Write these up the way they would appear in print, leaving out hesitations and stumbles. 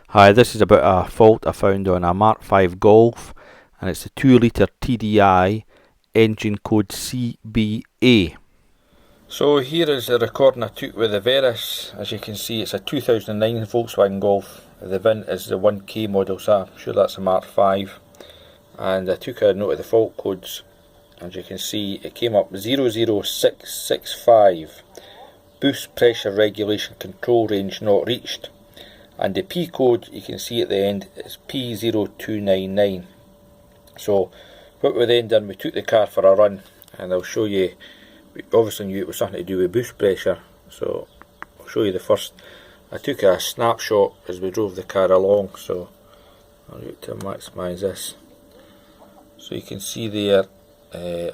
Hi, this is about a fault I found on a Mark 5 Golf, and it's the 2 litre TDI, engine code CBA. So here is the recording I took with the Veris. As you can see, it's a 2009 Volkswagen Golf. The VIN is the 1K model, so I'm sure that's a Mark 5. And I took a note of the fault codes. As you can see, it came up 00665, boost pressure regulation control range not reached. And the P code you can see at the end is p0299. So what we then done, we took the car for a run, and I'll show you. We obviously knew it was something to do with boost pressure, so I'll show you the first. I took a snapshot as we drove the car along, so I'll do it to maximise this. So you can see there, I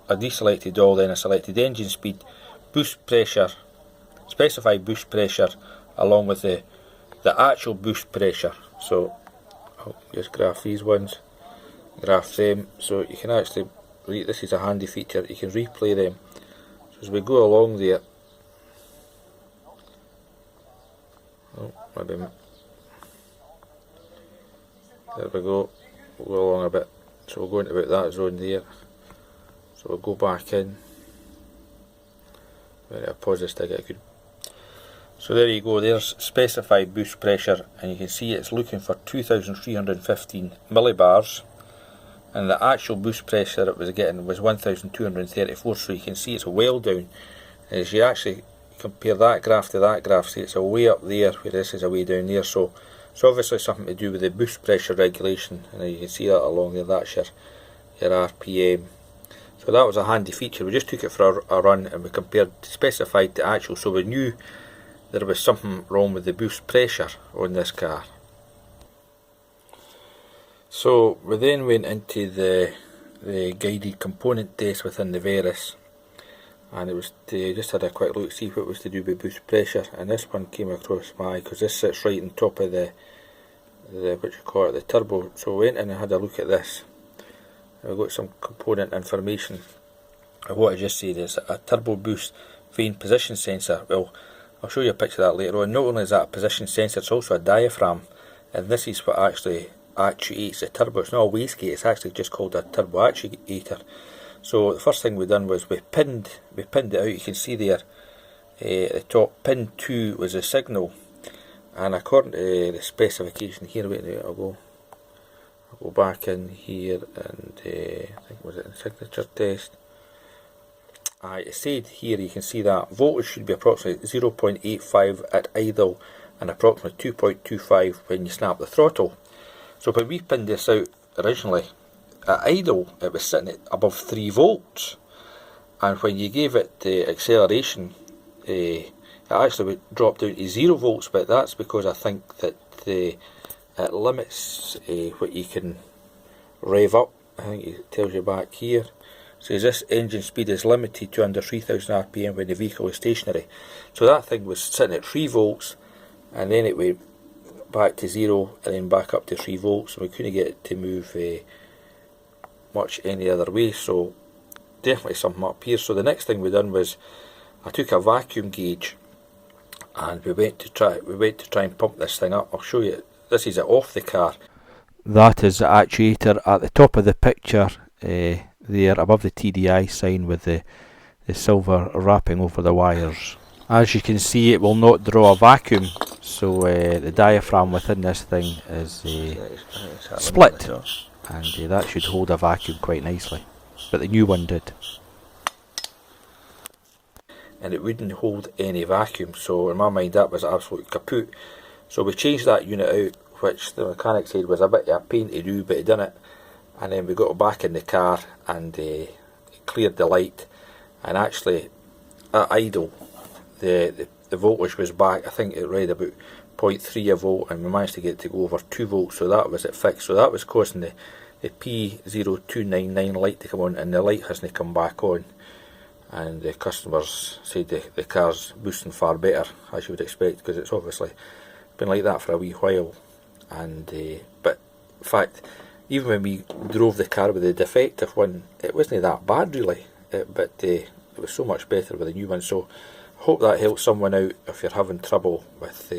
deselected all, then I selected engine speed, boost pressure, specify boost pressure, along with the actual boost pressure. So I'll just graph these ones, graph them, so you can actually this is a handy feature, you can replay them. So as we go along there, there we go, we'll go along a bit, so we'll go into about that zone there, so we'll go back in. I'll pause this to get a good. So there you go, there's specified boost pressure, and you can see it's looking for 2315 millibars, and the actual boost pressure it was getting was 1234, so you can see it's well down. And as you actually compare that graph to that graph, see it's a way up there, where this is a way down there, so it's obviously something to do with the boost pressure regulation, and you can see that along there, that's your RPM. So that was a handy feature. We just took it for a run, and we compared specified to actual, so we knew there was something wrong with the boost pressure on this car. So we then went into the guided component test within the Veris, and it was to just had a quick look, see what was to do with boost pressure, and this one came across my eye because this sits right on top of the what you call it, the turbo. So we went in and had a look at this, and we got some component information. And what I just said is a turbo boost vane position sensor. Well, I'll show you a picture of that later on. Not only is that a position sensor, it's also a diaphragm, and this is what actually actuates the turbo. It's not a wastegate, it's actually just called a turbo actuator. So the first thing we done was we pinned it out. You can see there at the top, pin 2 was a signal, and according to the specification here, wait a minute, I'll go back in here, and I think was it in signature test. It said here, you can see that voltage should be approximately 0.85 at idle and approximately 2.25 when you snap the throttle. So when we pinned this out originally, at idle it was sitting at above 3 volts, and when you gave it the acceleration, it actually dropped down to 0 volts, but that's because I think that it limits what you can rev up. I think it tells you back here. Says this engine speed is limited to under 3000 RPM when the vehicle is stationary. So that thing was sitting at 3 volts, and then it went back to 0 and then back up to 3 volts, and we couldn't get it to move much any other way. So definitely something up here. So the next thing we done was I took a vacuum gauge, and we went to try and pump this thing up. I'll show you. This is it off the car. That is the actuator at the top of the picture there above the TDI sign with the silver wrapping over the wires. As you can see, it will not draw a vacuum, so the diaphragm within this thing is split, and that should hold a vacuum quite nicely, but the new one did, and it wouldn't hold any vacuum. So in my mind that was absolute kaput. So we changed that unit out, which the mechanic said was a bit of a pain to do, but he done it. And then we got it back in the car, and cleared the light, and actually at idle the voltage was back. I think it read about 0.3 a volt, and we managed to get it to go over 2 volts, so that was it fixed. So that was causing the P0299 light to come on, and the light hasn't come back on, and the customers said the car's boosting far better, as you would expect, because it's obviously been like that for a wee while. And but in fact, even when we drove the car with the defective one, it wasn't that bad really, but it was so much better with the new one. So I hope that helps someone out if you're having trouble with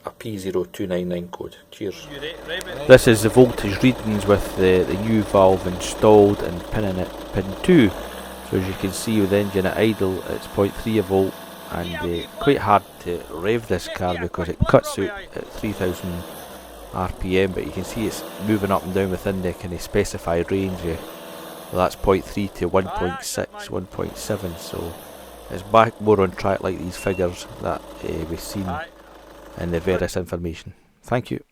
a p0299 code. Cheers. This is the voltage readings with the new valve installed and pinning it pin 2. So as you can see with the engine at idle it's 0.3 volt, and quite hard to rev this car because it cuts out at 3000 RPM, but you can see it's moving up and down within the kind of specified range. Well, that's 0.3 to 1.6, 1.7, so it's back more on track like these figures that we've seen in the various information. Thank you.